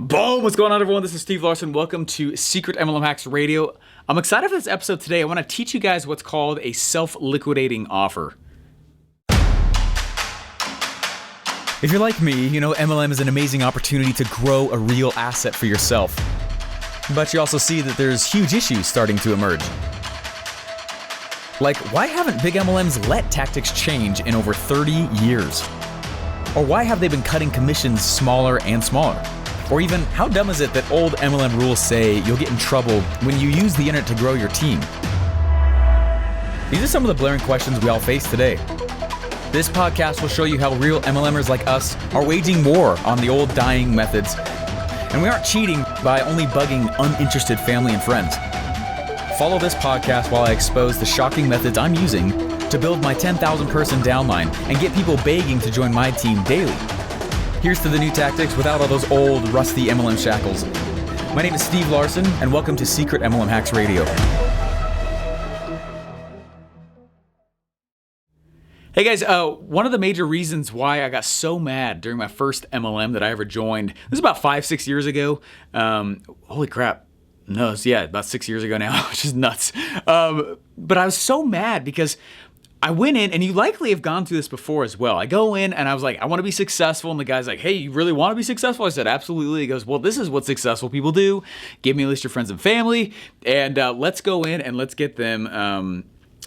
Boom! What's going on, everyone? This is Steve Larson. Welcome to Secret MLM Hacks Radio. I'm excited for this episode today. I want to teach you guys what's called a self-liquidating offer. If you're like me, you know MLM is an amazing opportunity to grow a real asset for yourself. But you also see that there's huge issues starting to emerge. Like, why haven't big MLMs let tactics change in over 30 years? Or why have they been cutting commissions smaller and smaller? Or even, how dumb is it that old MLM rules say you'll get in trouble when you use the internet to grow your team? These are some of the blaring questions we all face today. This podcast will show you how real MLMers like us are waging war on the old dying methods. And we aren't cheating by only bugging uninterested family and friends. Follow this podcast while I expose the shocking methods I'm using to build my 10,000 person downline and get people begging to join my team daily. Here's to the new tactics without all those old, rusty MLM shackles. My name is Steve Larson, and welcome to Secret MLM Hacks Radio. Hey guys, one of the major reasons why I got so mad during my first MLM that I ever joined, this was about 5-6 years ago. Holy crap. No, about 6 years ago now, which is nuts. But I was so mad because I went in, and you likely have gone through this before as well. I go in and I was like, I want to be successful. And the guy's like, hey, you really want to be successful? I said, absolutely. He goes, well, this is what successful people do. Give me a list of your friends and family, and let's go in and let's get them,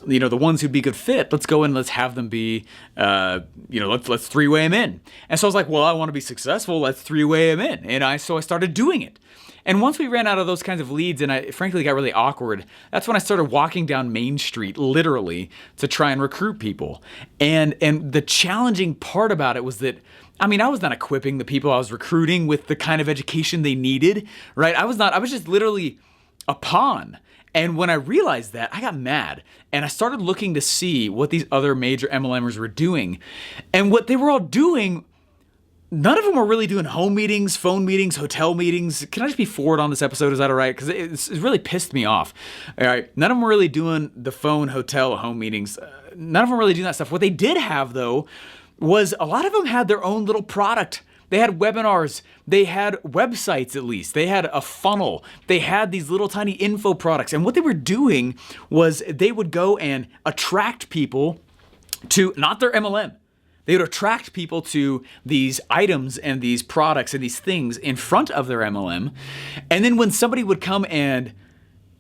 the ones who'd be a good fit. Let's go in and let's have them be, let's three-way them in. And so I was like, well, I want to be successful. Let's three-way them in. And so I started doing it. And once we ran out of those kinds of leads and I frankly got really awkward, that's when I started walking down Main Street, literally, to try and recruit people. And the challenging part about it was that, I was not equipping the people I was recruiting with the kind of education they needed, right? I was just literally a pawn. And when I realized that, I got mad. And I started looking to see what these other major MLMers were doing. And what they were all doing, none of them were really doing home meetings, phone meetings, hotel meetings. Can I just be forward on this episode? Is that all right? Because it's really pissed me off. All right, none of them were really doing the phone, hotel, home meetings. None of them really doing that stuff. What they did have, though, was a lot of them had their own little product. They had webinars. They had websites, at least. They had a funnel. They had these little tiny info products. And what they were doing was they would go and attract people to not their MLM. They would attract people to these items and these products and these things in front of their MLM. And then when somebody would come and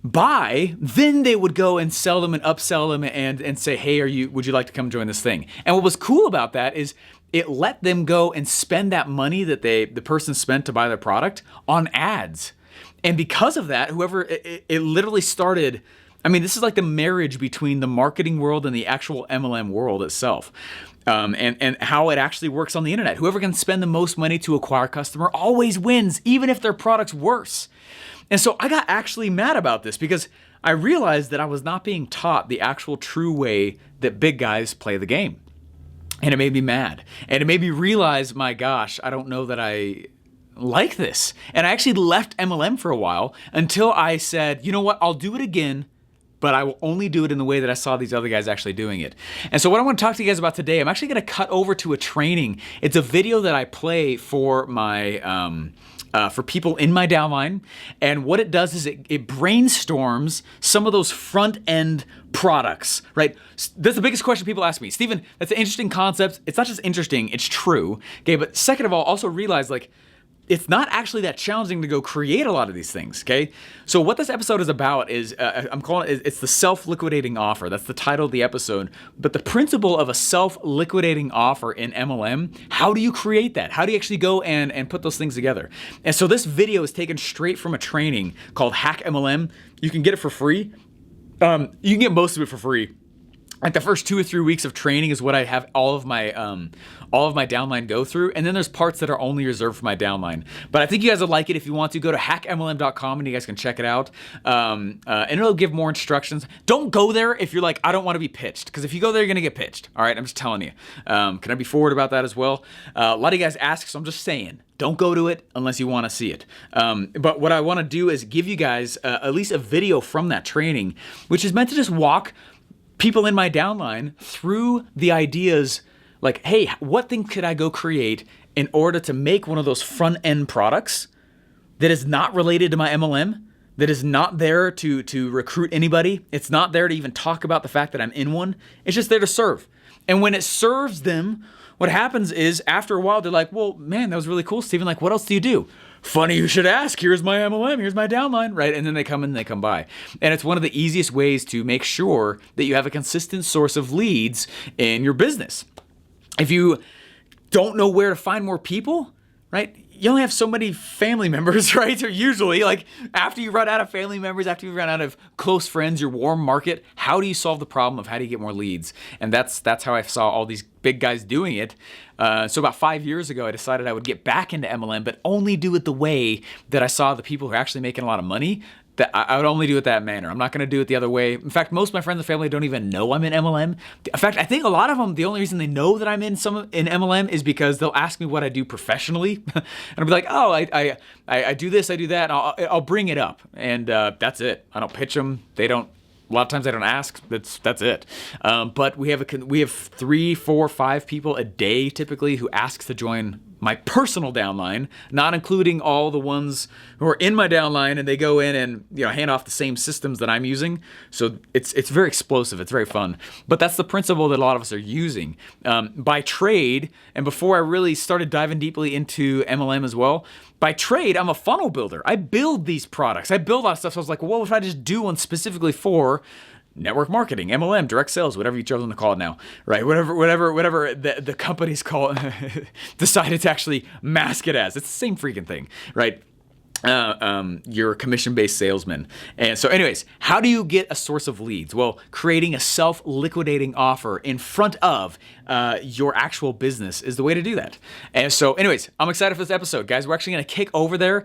buy, then they would go and sell them and upsell them and say, hey, would you like to come join this thing? And what was cool about that is it let them go and spend that money that the person spent to buy their product on ads. And because of that, it literally started, this is like the marriage between the marketing world and the actual MLM world itself. And how it actually works on the internet. Whoever can spend the most money to acquire a customer always wins, even if their product's worse. And so I got actually mad about this because I realized that I was not being taught the actual true way that big guys play the game. And it made me mad. And it made me realize, my gosh, I don't know that I like this. And I actually left MLM for a while until I said, you know what, I'll do it again, but I will only do it in the way that I saw these other guys actually doing it. And so what I want to talk to you guys about today, I'm actually going to cut over to a training. It's a video that I play for my for people in my downline. And what it does is it brainstorms some of those front-end products, right? That's the biggest question people ask me. Steven, that's an interesting concept. It's not just interesting, it's true. Okay, but second of all, also realize it's not actually that challenging to go create a lot of these things, okay? So what this episode is about is, I'm calling it's the self-liquidating offer. That's the title of the episode. But the principle of a self-liquidating offer in MLM, how do you create that? How do you actually go and put those things together? And so this video is taken straight from a training called Hack MLM. You can get it for free. You can get most of it for free. Like the first 2 or 3 weeks of training is what I have all of my downline go through, and then there's parts that are only reserved for my downline. But I think you guys would like it. If you want to, go to hackmlm.com and you guys can check it out. And it'll give more instructions. Don't go there if you're like, I don't want to be pitched, because if you go there, you're gonna get pitched. All right, I'm just telling you. Can I be forward about that as well? A lot of you guys ask, so I'm just saying. Don't go to it unless you want to see it. But what I want to do is give you guys at least a video from that training, which is meant to just walk people in my downline through the ideas like, hey, what thing could I go create in order to make one of those front end products that is not related to my MLM, that is not there to recruit anybody. It's not there to even talk about the fact that I'm in one. It's just there to serve. And when it serves them, what happens is after a while, they're like, well, man, that was really cool, Steven. Like, what else do you do? Funny you should ask. Here's my MLM. Here's my downline, right? And then they come in and they come by. And it's one of the easiest ways to make sure that you have a consistent source of leads in your business. If you don't know where to find more people, right? You only have so many family members, right? Or usually, like after you run out of family members, after you run out of close friends, your warm market, how do you solve the problem of how do you get more leads? And that's how I saw all these big guys doing it. So about 5 years ago, I decided I would get back into MLM, but only do it the way that I saw the people who are actually making a lot of money. That I would only do it that manner. I'm not going to do it the other way. In fact, most of my friends and family don't even know I'm in MLM. In fact, I think a lot of them, the only reason they know that I'm in MLM is because they'll ask me what I do professionally, and I'll be like, "Oh, I do this, I do that." And I'll bring it up, and that's it. I don't pitch them. They don't. A lot of times I don't ask. That's it. But we have 3, 4, 5 people a day typically who ask to join my personal downline, not including all the ones who are in my downline and they go in and hand off the same systems that I'm using. So it's very explosive. It's very fun. But that's the principle that a lot of us are using. By trade, and before I really started diving deeply into MLM as well, by trade, I'm a funnel builder. I build these products. I build a lot of stuff. So I was like, well, what if I just do one specifically for network marketing, MLM, direct sales, whatever you chosen to call it now, right? Whatever the companies call it, decided to actually mask it as. It's the same freaking thing, right? You're a commission-based salesman. And so anyways, how do you get a source of leads? Well, creating a self-liquidating offer in front of your actual business is the way to do that. And so anyways, I'm excited for this episode, guys. We're actually going to kick over there.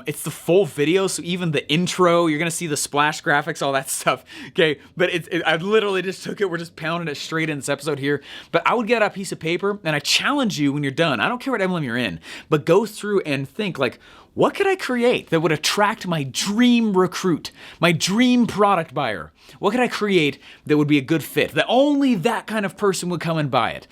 It's the full video, so even the intro, you're going to see the splash graphics, all that stuff, okay? But I literally just took it. We're just pounding it straight in this episode here. But I would get out a piece of paper, and I challenge you when you're done. I don't care what MLM you're in, but go through and think like, what could I create that would attract my dream recruit, my dream product buyer? What could I create that would be a good fit, that only that kind of person would come and buy it?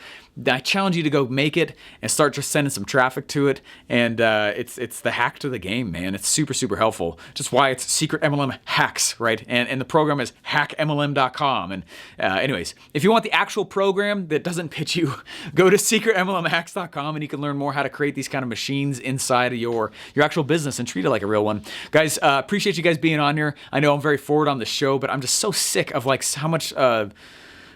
I challenge you to go make it and start just sending some traffic to it. And it's the hack to the game, man. It's super, super helpful. Just why it's Secret MLM Hacks, right? And the program is hackmlm.com. And anyways, if you want the actual program that doesn't pitch you, go to secretmlmhacks.com and you can learn more how to create these kind of machines inside of your actual business and treat it like a real one. Guys, appreciate you guys being on here. I know I'm very forward on the show, but I'm just so sick of like how much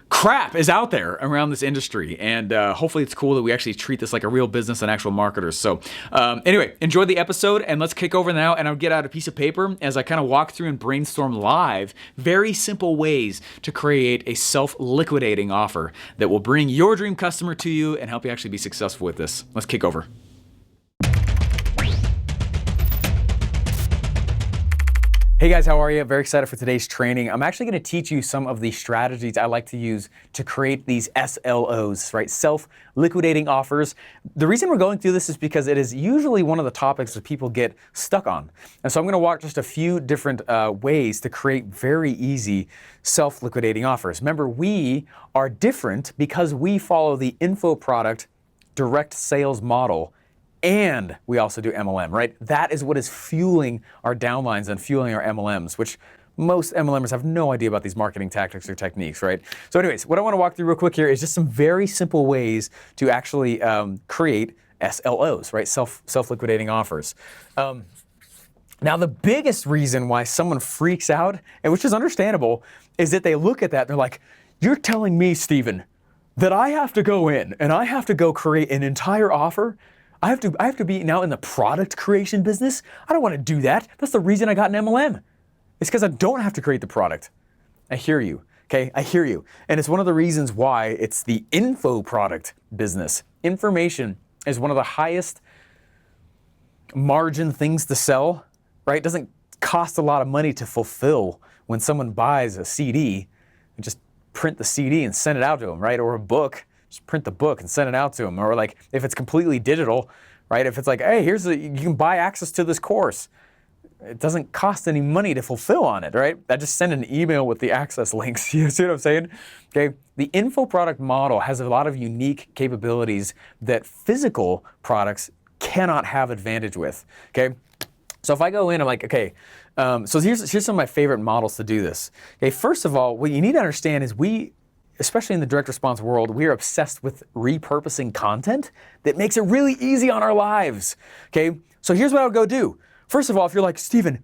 crap is out there around this industry, and hopefully it's cool that we actually treat this like a real business and actual marketers. So anyway, enjoy the episode, and let's kick over now, and I'll get out a piece of paper as I kind of walk through and brainstorm live very simple ways to create a self-liquidating offer that will bring your dream customer to you and help you actually be successful with this. Let's kick over. Hey guys, how are you? Very excited for today's training. I'm actually going to teach you some of the strategies I like to use to create these SLOs, right? Self-liquidating offers. The reason we're going through this is because it is usually one of the topics that people get stuck on. And so I'm going to walk just a few different ways to create very easy self-liquidating offers. Remember, we are different because we follow the info product direct sales model. And we also do MLM, right? That is what is fueling our downlines and fueling our MLMs, which most MLMers have no idea about these marketing tactics or techniques, right? So anyways, what I want to walk through real quick here is just some very simple ways to actually create SLOs, right? Self-liquidating offers. Now, the biggest reason why someone freaks out, and which is understandable, is that they look at that and they're like, you're telling me, Steven, that I have to go in and I have to go create an entire offer? I have to be now in the product creation business? I don't want to do that. That's the reason I got an MLM. It's because I don't have to create the product. I hear you, okay? I hear you. And it's one of the reasons why it's the info product business. Information is one of the highest margin things to sell, right? It doesn't cost a lot of money to fulfill when someone buys a CD and just print the CD and send it out to them, right? Or a book. Just print the book and send it out to them. Or like if it's completely digital, right? If it's like, hey, you can buy access to this course. It doesn't cost any money to fulfill on it, right? I just send an email with the access links. You see what I'm saying? Okay. The info product model has a lot of unique capabilities that physical products cannot have advantage with. Okay. So if I go in, I'm like, okay, so here's some of my favorite models to do this. Okay, first of all, what you need to understand is especially in the direct response world, we are obsessed with repurposing content that makes it really easy on our lives. Okay, so here's what I would go do. First of all, if you're like, Steven,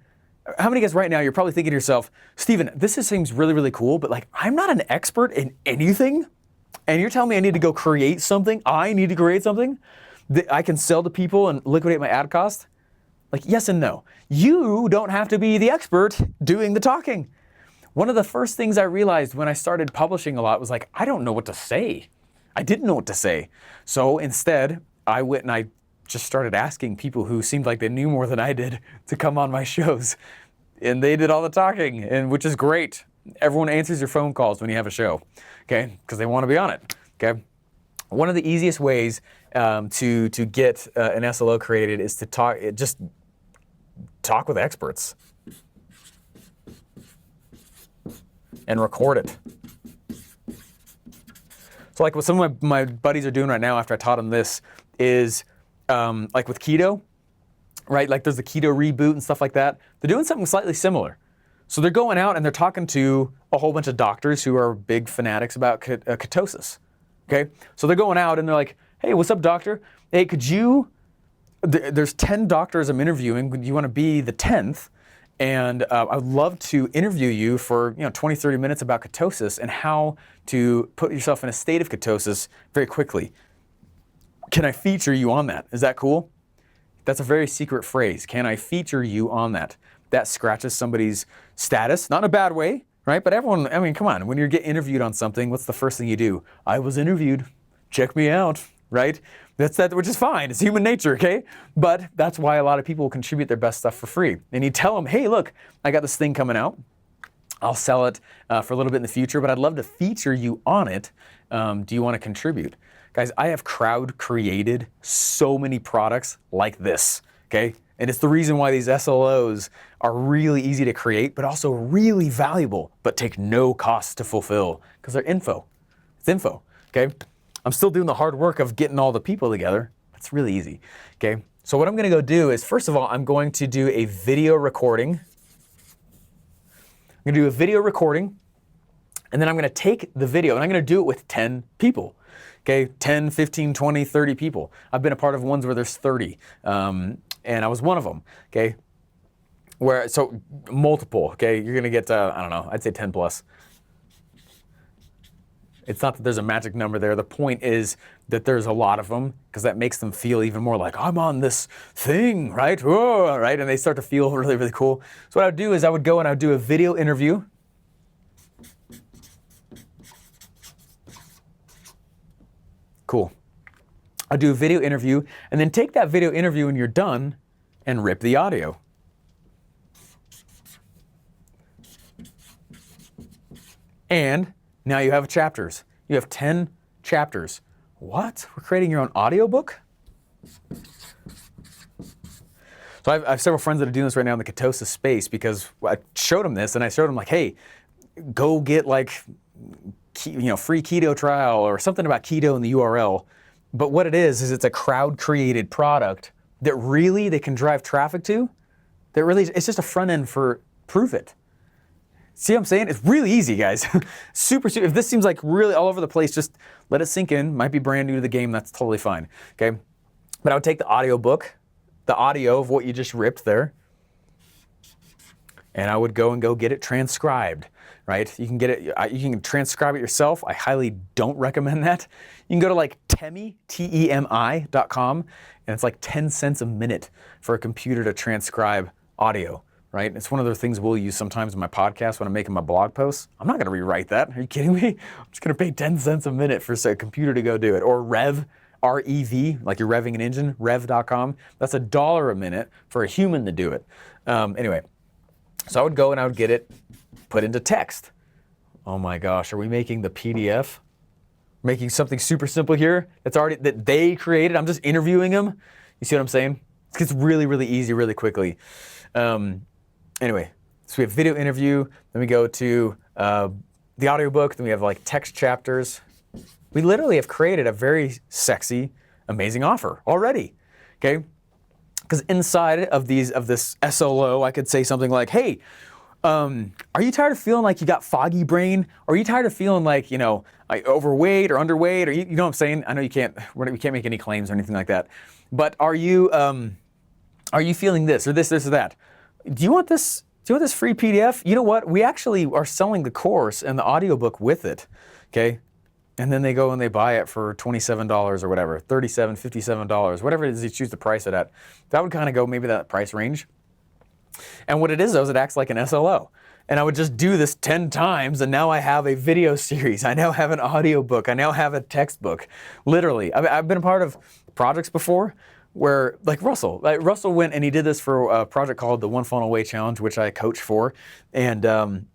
how many guys right now, you're probably thinking to yourself, Steven, this seems really, really cool, but like, I'm not an expert in anything, and you're telling me I need to go create something? I need to create something that I can sell to people and liquidate my ad cost? Like, yes and no. You don't have to be the expert doing the talking. One of the first things I realized when I started publishing a lot was like, I don't know what to say. I didn't know what to say. So instead, I went and I just started asking people who seemed like they knew more than I did to come on my shows. And they did all the talking, and which is great. Everyone answers your phone calls when you have a show, okay? Because they want to be on it, okay? One of the easiest ways to get an SLO created is to just talk with experts and record it. So like what some of my buddies are doing right now after I taught them this is like with keto, right? Like there's the keto reboot and stuff like that. They're doing something slightly similar. So they're going out and they're talking to a whole bunch of doctors who are big fanatics about ketosis, okay? So they're going out and they're like, hey, what's up, doctor? Hey, there's 10 doctors I'm interviewing. Do you want to be the 10th? And I'd love to interview you for 20, 30 minutes about ketosis and how to put yourself in a state of ketosis very quickly. Can I feature you on that? Is that cool? That's a very secret phrase. Can I feature you on that? That scratches somebody's status, not in a bad way, right? But everyone, I mean, come on. When you get interviewed on something, what's the first thing you do? I was interviewed. Check me out, right? That's that, which is fine. It's human nature, okay? But that's why a lot of people contribute their best stuff for free. And you tell them, hey, look, I got this thing coming out. I'll sell it for a little bit in the future, but I'd love to feature you on it. Do you want to contribute? Guys, I have crowd created so many products like this, okay? And it's the reason why these SLOs are really easy to create, but also really valuable, but take no cost to fulfill because they're info. It's info, okay? I'm still doing the hard work of getting all the people together. It's really easy, okay? So what I'm gonna go do is, first of all, I'm going to do a video recording. I'm gonna do a video recording, and then I'm gonna take the video, and I'm gonna do it with 10 people, okay? 10, 15, 20, 30 people. I've been a part of ones where there's 30, and I was one of them, okay? So multiple, okay? You're gonna get, I don't know, I'd say 10 plus. It's not that there's a magic number there. The point is that there's a lot of them because that makes them feel even more like I'm on this thing, right? Whoa, right? And they start to feel really, really cool. So what I would do is I would go and I would do a video interview. Cool. I'll do a video interview and then take that video interview when you're done and rip the audio. And now you have chapters. You have 10 chapters. What? We're creating your own audiobook? So I have several friends that are doing this right now in the ketosis space because I showed them this and I showed them like, hey, go get like, free keto trial or something about keto in the URL. But what it is it's a crowd created product that really they can drive traffic to. That really, it's just a front end for prove it. See what I'm saying? It's really easy, guys. Super. If this seems like really all over the place, just let it sink in. Might be brand new to the game. That's totally fine. Okay. But I would take the audio book, the audio of what you just ripped there, and I would go get it transcribed, right? You can get it, you can transcribe it yourself. I highly don't recommend that. You can go to like temi.com, and it's like 10 cents a minute for a computer to transcribe audio. Right? It's one of the things we'll use sometimes in my podcast when I'm making my blog posts. I'm not going to rewrite that. Are you kidding me? I'm just going to pay 10 cents a minute for a computer to go do it. Or Rev, R-E-V, like you're revving an engine, rev.com. That's $1 a minute for a human to do it. Anyway, so I would go and I would get it put into text. Oh my gosh, are we making the PDF? Making something super simple here that they created. I'm just interviewing them. You see what I'm saying? It gets really, really easy really quickly. Anyway, so we have video interview, then we go to the audiobook, then we have like text chapters. We literally have created a very sexy, amazing offer already, okay? Because inside of this SLO, I could say something like, hey, are you tired of feeling like you got foggy brain? Or are you tired of feeling like, like overweight or underweight? Or you know what I'm saying? I know we can't make any claims or anything like that. But are you feeling this or this or that? Do you want this? Do you want this free PDF? You know what? We actually are selling the course and the audiobook with it. Okay. And then they go and they buy it for $27 or whatever, $37, $57, whatever it is you choose to price it at. That would kind of go maybe that price range. And what it is, though, is it acts like an SLO. And I would just do this 10 times, and now I have a video series. I now have an audiobook. I now have a textbook. Literally. I've been a part of projects before where, like Russell went and he did this for a project called the One Funnel Away Challenge, which I coach for. And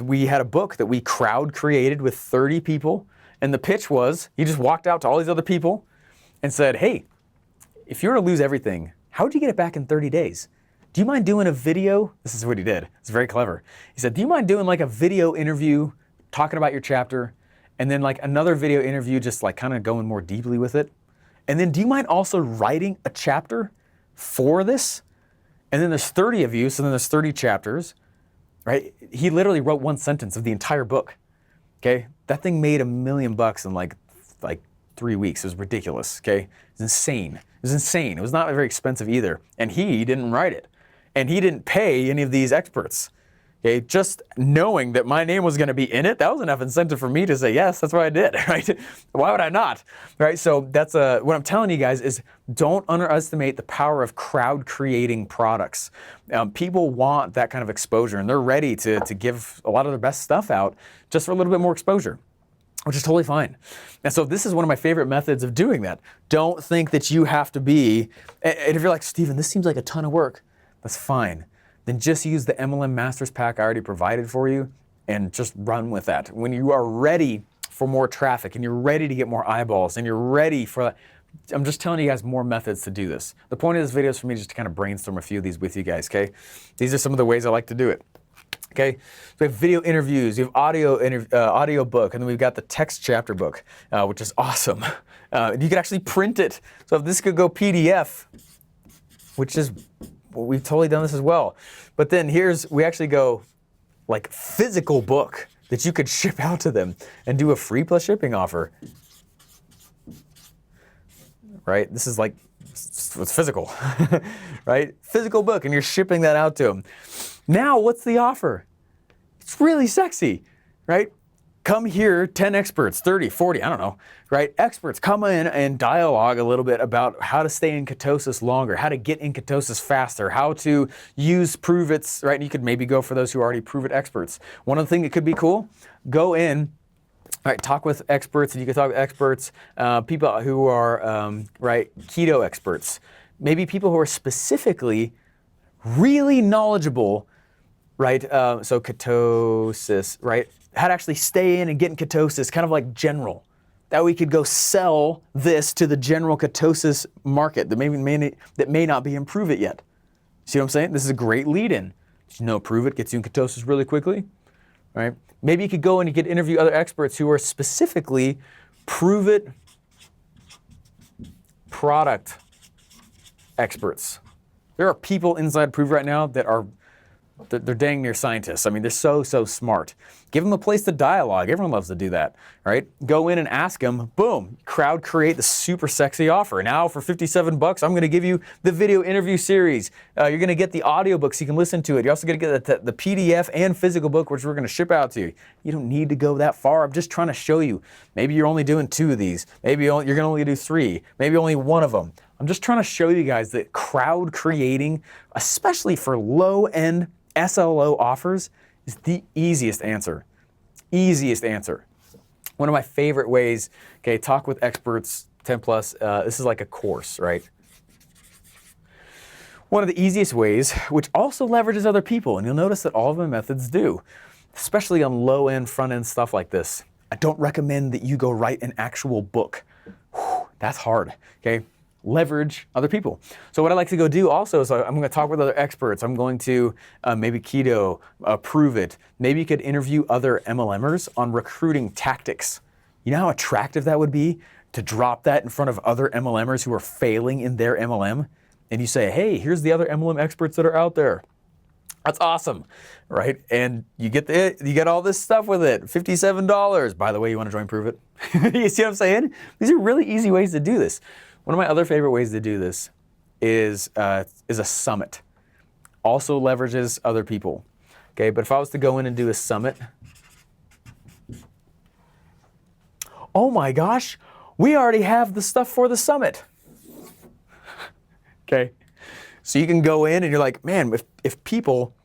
we had a book that we crowd created with 30 people. And the pitch was, he just walked out to all these other people and said, hey, if you were to lose everything, how would you get it back in 30 days? Do you mind doing a video? This is what he did. It's very clever. He said, do you mind doing like a video interview talking about your chapter and then like another video interview just like kind of going more deeply with it? And then do you mind also writing a chapter for this? And then there's 30 of you, so then there's 30 chapters, right? He literally wrote one sentence of the entire book. Okay, that thing made $1 million in like 3 weeks. It was ridiculous. Okay, it's insane. It was insane. It was not very expensive either. And he didn't write it, and he didn't pay any of these experts. Okay, just knowing that my name was going to be in it, that was enough incentive for me to say yes. That's what I did. Right? Why would I not? Right? So that's what I'm telling you guys is don't underestimate the power of crowd creating products. People want that kind of exposure, and they're ready to give a lot of their best stuff out just for a little bit more exposure, which is totally fine. And so this is one of my favorite methods of doing that. Don't think that you have to be, and if you're like, Stephen, this seems like a ton of work, that's fine. Then just use the MLM Masters Pack I already provided for you and just run with that. When you are ready for more traffic and you're ready to get more eyeballs and you're ready for, I'm just telling you guys more methods to do this. The point of this video is for me just to kind of brainstorm a few of these with you guys, okay? These are some of the ways I like to do it. Okay, so we have video interviews, we have audio book, and then we've got the text chapter book, which is awesome. You can actually print it. So if this could go PDF, which is, well, we've totally done this as well. But then we actually go like physical book that you could ship out to them and do a free plus shipping offer. Right? This is like, it's physical, right? Physical book, and you're shipping that out to them. Now, what's the offer? It's really sexy, right? Come here, 10 experts, 30, 40, I don't know, right? Experts come in and dialogue a little bit about how to stay in ketosis longer, how to get in ketosis faster, how to use prove it's, right? And you could maybe go for those who already prove it experts. One of the things that could be cool, go in, all right, talk with experts, and you can talk with experts, people who are, right, keto experts, maybe people who are specifically really knowledgeable, right? So ketosis, right? How to actually stay in and get in ketosis, kind of like general. That we could go sell this to the general ketosis market that may not be in Prove It yet. See what I'm saying? This is a great lead-in. Did you know Prove It gets you in ketosis really quickly, right? Maybe you could go and you could interview other experts who are specifically Prove It product experts. There are people inside Prove right now that are, they're dang near scientists. I mean, they're so smart. Give them a place to dialogue. Everyone loves to do that, right? Go in and ask them, boom, crowd create the super sexy offer. Now for $57, I'm gonna give you the video interview series. You're gonna get the audiobook so you can listen to it. You're also gonna get the PDF and physical book, which we're gonna ship out to you. You don't need to go that far. I'm just trying to show you. Maybe you're only doing 2 of these. Maybe you're gonna only do 3. Maybe only 1 of them. I'm just trying to show you guys that crowd creating, especially for low-end SLO offers, is the easiest answer. Easiest answer. One of my favorite ways, okay, talk with experts, 10 plus, this is like a course, right? One of the easiest ways, which also leverages other people, and you'll notice that all of my methods do, especially on low-end, front-end stuff like this. I don't recommend that you go write an actual book. Whew, that's hard, okay? Leverage other people. So what I like to go do also is I'm going to talk with other experts. I'm going to maybe keto, Prove It. Maybe you could interview other MLMers on recruiting tactics. You know how attractive that would be to drop that in front of other MLMers who are failing in their MLM and you say, hey, here's the other MLM experts that are out there. That's awesome, right? And you get all this stuff with it, $57. By the way, you want to join Prove It? You see what I'm saying? These are really easy ways to do this. One of my other favorite ways to do this is a summit. Also leverages other people. Okay, but if I was to go in and do a summit, oh my gosh, we already have the stuff for the summit. Okay. So you can go in and you're like, man, if people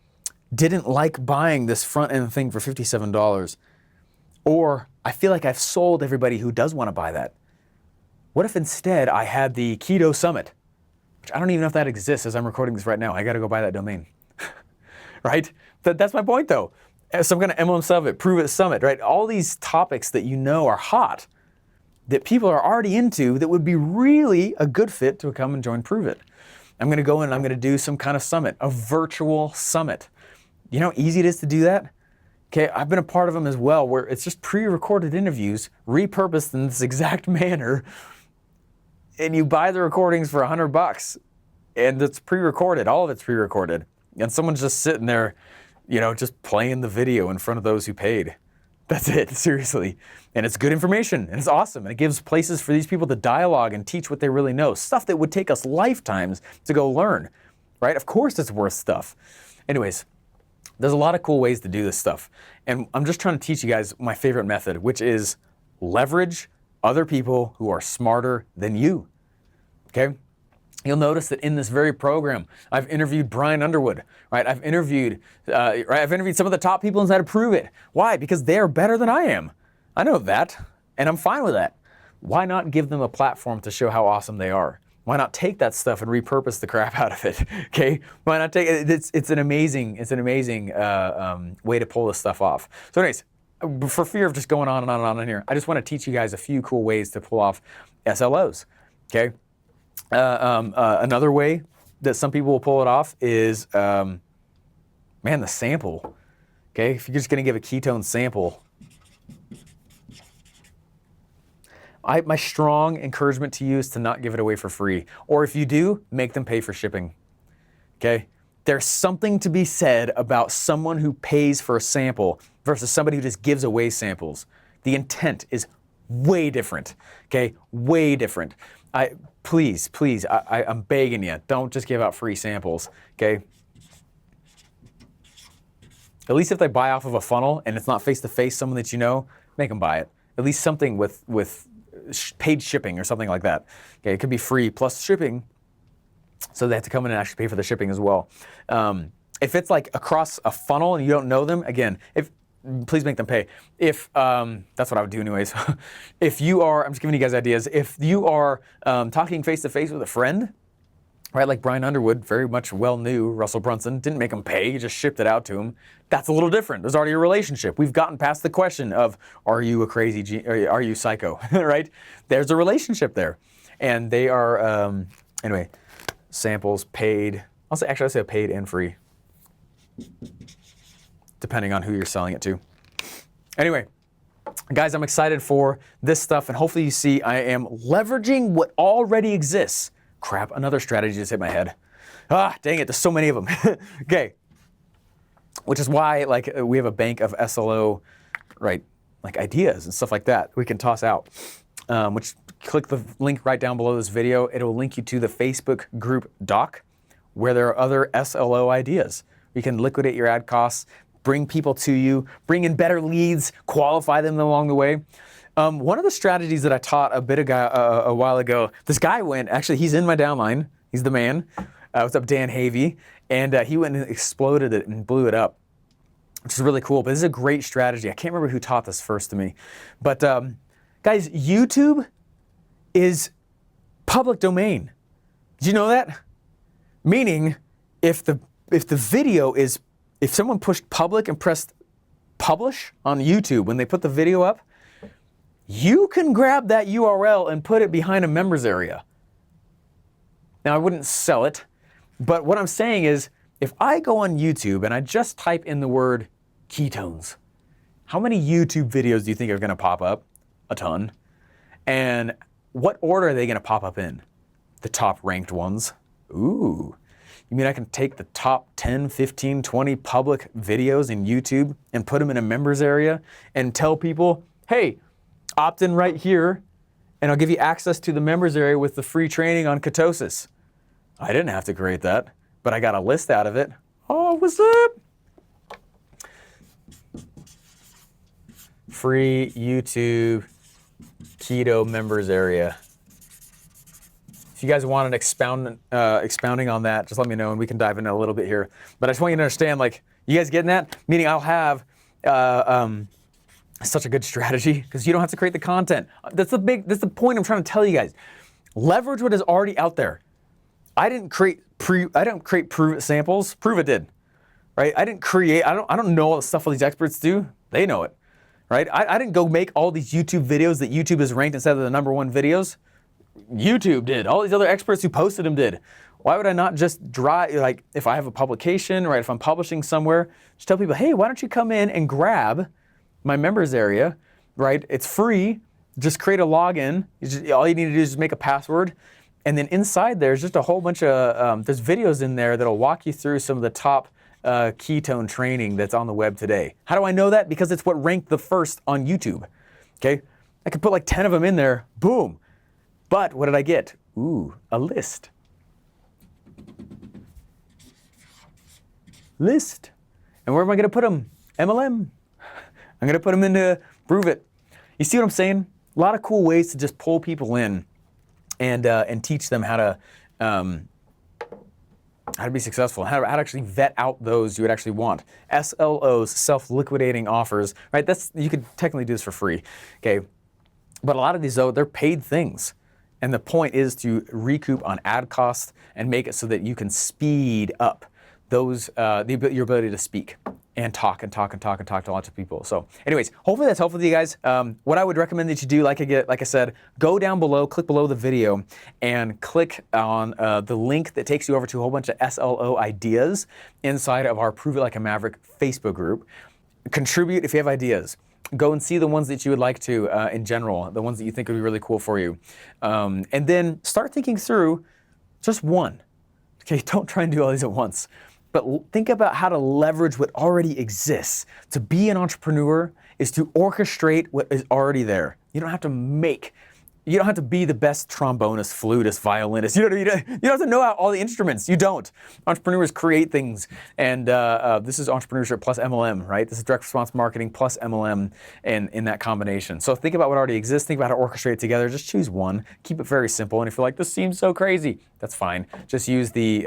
didn't like buying this front end thing for $57, or I feel like I've sold everybody who does want to buy that, what if instead I had the Keto Summit, which I don't even know if that exists as I'm recording this right now. I got to go buy that domain, right? That's my point though. Some kind of MLM Summit, Prove It Summit, right? All these topics that you know are hot, that people are already into, that would be really a good fit to come and join Prove It. I'm going to go in and I'm going to do some kind of summit, a virtual summit. You know how easy it is to do that? Okay, I've been a part of them as well, where it's just pre-recorded interviews, repurposed in this exact manner, and you buy the recordings for $100, and it's pre-recorded, all of it's pre-recorded, and someone's just sitting there, you know, just playing the video in front of those who paid. That's it, seriously. And it's good information, and it's awesome, and it gives places for these people to dialogue and teach what they really know, stuff that would take us lifetimes to go learn, right? Of course it's worth stuff. Anyways, there's a lot of cool ways to do this stuff, and I'm just trying to teach you guys my favorite method, which is leverage other people who are smarter than you, okay? You'll notice that in this very program, I've interviewed Brian Underwood, right? I've interviewed some of the top people inside of Prove It. Why? Because they're better than I am. I know that, and I'm fine with that. Why not give them a platform to show how awesome they are? Why not take that stuff and repurpose the crap out of it? Okay, why not take it? It's an amazing way to pull this stuff off. So, anyways, for fear of just going on and on and on in here, I just want to teach you guys a few cool ways to pull off SLOs. Okay. Another way that some people will pull it off is, the sample. Okay, if you're just going to give a ketone sample, my strong encouragement to you is to not give it away for free. Or if you do, make them pay for shipping. Okay, there's something to be said about someone who pays for a sample versus somebody who just gives away samples. The intent is way different. Okay, way different. Please, I'm begging you, don't just give out free samples, okay? At least if they buy off of a funnel and it's not face-to-face someone that you know, make them buy it. At least something with paid shipping or something like that. Okay, it could be free plus shipping, so they have to come in and actually pay for the shipping as well. If it's like across a funnel and you don't know them, again, please make them pay. If that's what I would do anyways. If you are, I'm just giving you guys ideas. If you are talking face to face with a friend, right, like Brian Underwood, very much well knew Russell Brunson, didn't make him pay, he just shipped it out to him. That's a little different. There's already a relationship. We've gotten past the question of, are you a crazy, are you psycho, right? There's a relationship there. And they are, anyway, samples, paid. I'll say paid and free, depending on who you're selling it to. Anyway, guys, I'm excited for this stuff, and hopefully you see I am leveraging what already exists. Crap, another strategy just hit my head. Dang it, there's so many of them. Okay, which is why we have a bank of SLO, right, like ideas and stuff like that we can toss out, which click the link right down below this video. It'll link you to the Facebook group doc where there are other SLO ideas. You can liquidate your ad costs, bring people to you, bring in better leads, qualify them along the way. One of the strategies that I taught a while ago, this guy went, actually he's in my downline, he's the man. What's up, Dan Havey? And he went and exploded it and blew it up, which is really cool. But this is a great strategy. I can't remember who taught this first to me. But guys, YouTube is public domain. Did you know that? Meaning, if the video is, if someone pushed public and pressed publish on YouTube when they put the video up, you can grab that URL and put it behind a members area. Now, I wouldn't sell it, but what I'm saying is, if I go on YouTube and I just type in the word ketones, how many YouTube videos do you think are going to pop up? A ton. And what order are they going to pop up in? The top ranked ones. Ooh. You mean I can take the top 10, 15, 20 public videos in YouTube and put them in a members area and tell people, hey, opt in right here and I'll give you access to the members area with the free training on ketosis. I didn't have to create that, but I got a list out of it. Oh, what's up? Free YouTube keto members area. If you guys want an expounding on that, just let me know and we can dive into a little bit here. But I just want you to understand, like, you guys getting that? Meaning I'll have such a good strategy because you don't have to create the content. That's the point I'm trying to tell you guys. Leverage what is already out there. I didn't create prove it samples. Prove it did, right? I don't know all the stuff all these experts do. They know it, right? I didn't go make all these YouTube videos that YouTube has ranked instead of the #1 videos. YouTube did. All these other experts who posted them did. Why would I not just like if I have a publication, right, if I'm publishing somewhere, just tell people, hey, why don't you come in and grab my members area, right? It's free. Just create a login. All you need to do is just make a password. And then inside there's just a whole bunch of, there's videos in there that'll walk you through some of the top ketone training that's on the web today. How do I know that? Because it's what ranked the first on YouTube, okay? I could put like 10 of them in there, boom. But what did I get? Ooh, a list. List. And where am I going to put them? MLM. I'm going to put them into Prove It. You see what I'm saying? A lot of cool ways to just pull people in and teach them how to be successful, how to actually vet out those you would actually want. SLOs, self-liquidating offers, right? You could technically do this for free, okay? But a lot of these, though, they're paid things. And the point is to recoup on ad costs and make it so that you can speed up your ability to speak and talk to lots of people. So anyways, hopefully that's helpful to you guys. What I would recommend that you do, like I said, go down below, click below the video, and click on the link that takes you over to a whole bunch of SLO ideas inside of our Prove It Like a Maverick Facebook group. Contribute if you have ideas. Go and see the ones that you would like to in general, the ones that you think would be really cool for you. And then start thinking through just one. Okay, don't try and do all these at once. But think about how to leverage what already exists. To be an entrepreneur is to orchestrate what is already there. You don't have to be the best trombonist, flutist, violinist. You don't have to know all the instruments. You don't. Entrepreneurs create things. And this is entrepreneurship plus MLM, right? This is direct response marketing plus MLM and in that combination. So think about what already exists. Think about how to orchestrate it together. Just choose one. Keep it very simple. And if you're like, this seems so crazy, that's fine. Just use the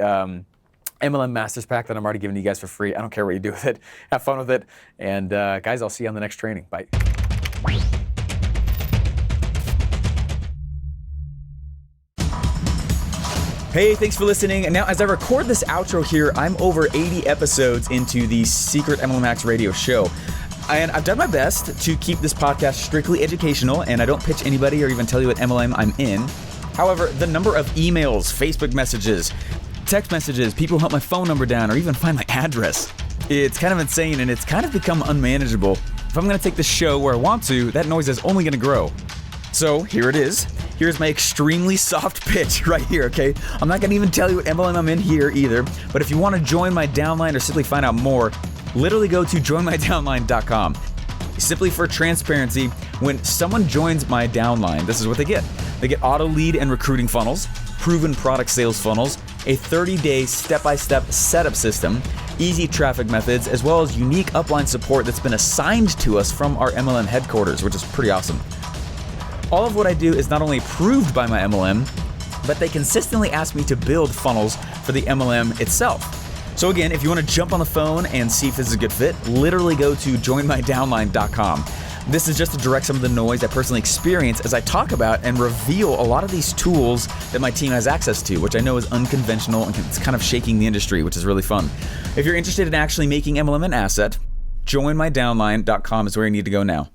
MLM Masters Pack that I'm already giving you guys for free. I don't care what you do with it. Have fun with it. And guys, I'll see you on the next training. Bye. Hey, thanks for listening. And now as I record this outro here, I'm over 80 episodes into the Secret MLM Hacks radio show. And I've done my best to keep this podcast strictly educational, and I don't pitch anybody or even tell you what MLM I'm in. However, the number of emails, Facebook messages, text messages, people who hunt my phone number down or even find my address, it's kind of insane and it's kind of become unmanageable. If I'm going to take the show where I want to, that noise is only going to grow. So here it is. Here's my extremely soft pitch right here, okay? I'm not going to even tell you what MLM I'm in here either, but if you want to join my downline or simply find out more, literally go to joinmydownline.com. Simply for transparency, when someone joins my downline, this is what they get. They get auto lead and recruiting funnels, proven product sales funnels, a 30-day step-by-step setup system, easy traffic methods, as well as unique upline support that's been assigned to us from our MLM headquarters, which is pretty awesome. All of what I do is not only approved by my MLM, but they consistently ask me to build funnels for the MLM itself. So again, if you want to jump on the phone and see if this is a good fit, literally go to joinmydownline.com. This is just to direct some of the noise I personally experience as I talk about and reveal a lot of these tools that my team has access to, which I know is unconventional and it's kind of shaking the industry, which is really fun. If you're interested in actually making MLM an asset, joinmydownline.com is where you need to go now.